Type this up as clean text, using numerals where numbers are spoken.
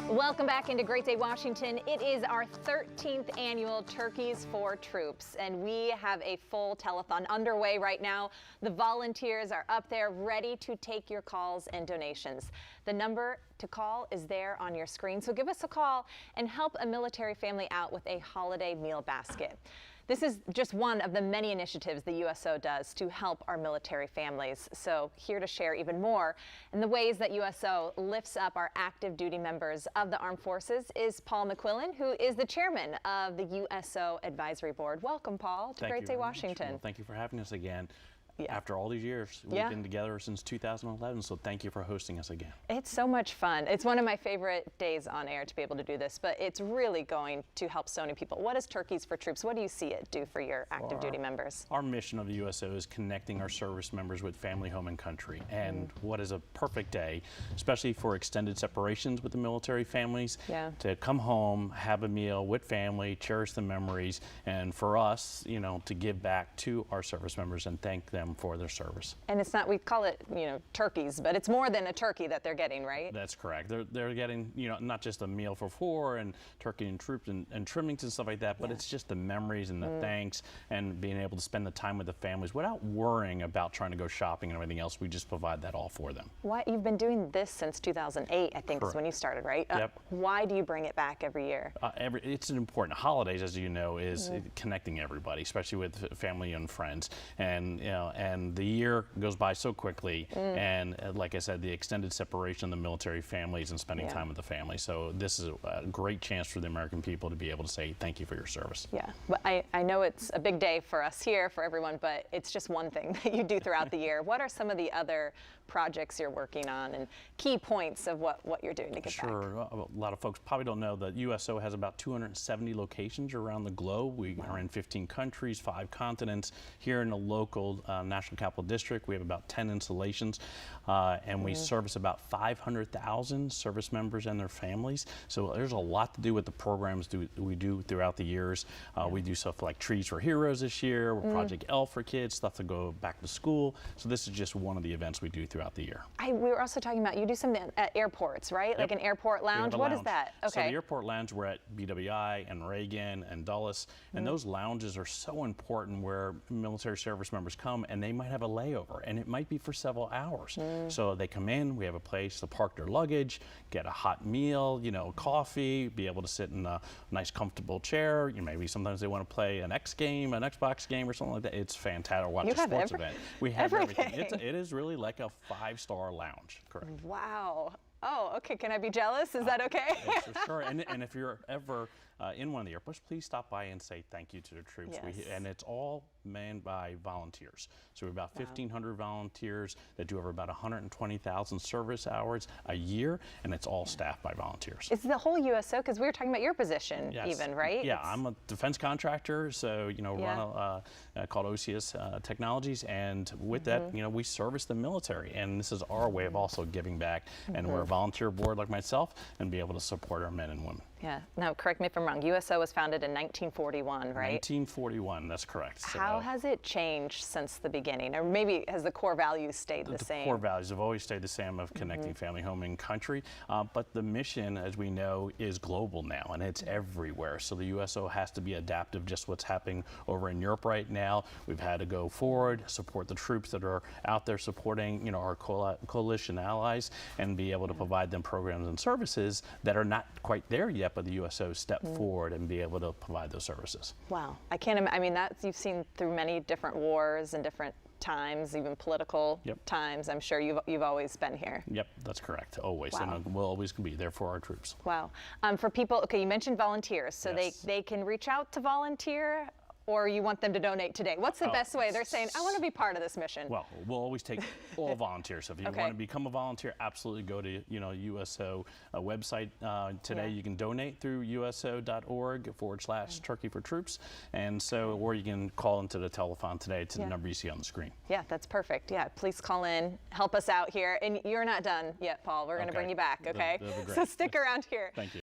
Welcome back into Great Day Washington. It is our 13th annual Turkeys for Troops, and we have a full telethon underway right now. The volunteers are up there ready to take your calls and donations. The number to call is there on your screen, so give us a call and help a military family out with a holiday meal basket. This is just one of the many initiatives the USO does to help our military families. So here to share even more and the ways that USO lifts up our active duty members of the armed forces is Paul McQuillan, who is the chairman of the USO Advisory Board. Welcome, Paul, to Great Day Washington. Well, thank you for having us again. Yeah. After all these years, we've been together since 2011, so thank you for hosting us again. It's so much fun. It's one of my favorite days on air to be able to do this, but it's really going to help so many people. What is Turkeys for Troops? What do you see it do for your active duty members? Our mission of the USO is connecting our service members with family, home, and country. And what is a perfect day, especially for extended separations with the military families, to come home, have a meal with family, cherish the memories, and for us, you know, to give back to our service members and thank them for their service. And it's not, we call it, you know, turkeys, but it's more than a turkey that they're getting, right? That's correct. They're getting, you know, not just a meal for four and turkey and troops and trimmings and stuff like that, but it's just the memories and the thanks and being able to spend the time with the families without worrying about trying to go shopping and everything else. We just provide that all for them. You've been doing this since 2008, I think is when you started, right? Yep. Why do you bring it back every year? It's an important holidays, as you know, is connecting everybody, especially with family and friends. And, you know, and the year goes by so quickly, and like I said, the extended separation of the military families and spending time with the family. So this is a great chance for the American people to be able to say thank you for your service. Yeah, but I know it's a big day for us here, for everyone, but it's just one thing that you do throughout the year. What are some of the other projects you're working on and key points of what you're doing to get back? Sure, a lot of folks probably don't know that USO has about 270 locations around the globe. We are in 15 countries, 5 continents. Here in the local National Capital District, we have about 10 installations, and we service about 500,000 service members and their families. So there's a lot to do with the programs we do throughout the years. We do stuff like Trees for Heroes this year, Project L for kids, stuff to go back to school. So this is just one of the events we do throughout the year. We were also talking about, you do something at airports, right? Yep. Like an airport lounge? What is that? Okay. So the airport lounge, we're at BWI and Reagan and Dulles, and those lounges are so important where military service members come and they might have a layover, and it might be for several hours. So they come in, we have a place to park their luggage, get a hot meal, you know, coffee, be able to sit in a nice comfortable chair. You know, maybe sometimes they want to play an Xbox game or something like that. It's fantastic. Or watch a sports event. We have everything. It is really like a 5-star lounge. Correct. Wow. Oh, okay. Can I be jealous? Is that okay? Sure. And if you're ever in one of the airports, please stop by and say thank you to the troops. Yes. And it's all manned by volunteers. So we have about 1,500 volunteers that do over about 120,000 service hours a year, and it's all staffed by volunteers. It's the whole USO, because we were talking about your position even, right? Yeah, I'm a defense contractor, so, you know, run called OCS Technologies, and with that, you know, we service the military, and this is our way of also giving back, and we're a volunteer board like myself, and be able to support our men and women. Yeah. Now, correct me if I'm wrong. USO was founded in 1941, right? 1941. That's correct. How has it changed since the beginning, or maybe has the core values stayed the same? The core values have always stayed the same of connecting family, home, and country. But the mission, as we know, is global now, and it's everywhere. So the USO has to be adaptive. Just what's happening over in Europe right now, we've had to go forward, support the troops that are out there supporting, you know, our coalition allies, and be able to provide them programs and services that are not quite there yet, but the USO step forward and be able to provide those services. Wow. I can't imagine. I mean, that's, you've seen through many different wars and different times, even political times. I'm sure you've always been here. Yep, that's correct. Always. Wow. And we'll always be there for our troops. Wow. For people, okay, you mentioned volunteers, so they can reach out to volunteer, or you want them to donate today? What's the best way? They're saying, I want to be part of this mission. Well, we'll always take all volunteers. So if you want to become a volunteer, absolutely go to, you know, USO website today. You can donate through uso.org/Turkey for Troops. And so, or you can call into the telephone today to the number you see on the screen. Yeah, that's perfect. Yeah, please call in, help us out here. And you're not done yet, Paul. We're going to bring you back, okay? That'll be great. So stick around here. Thank you.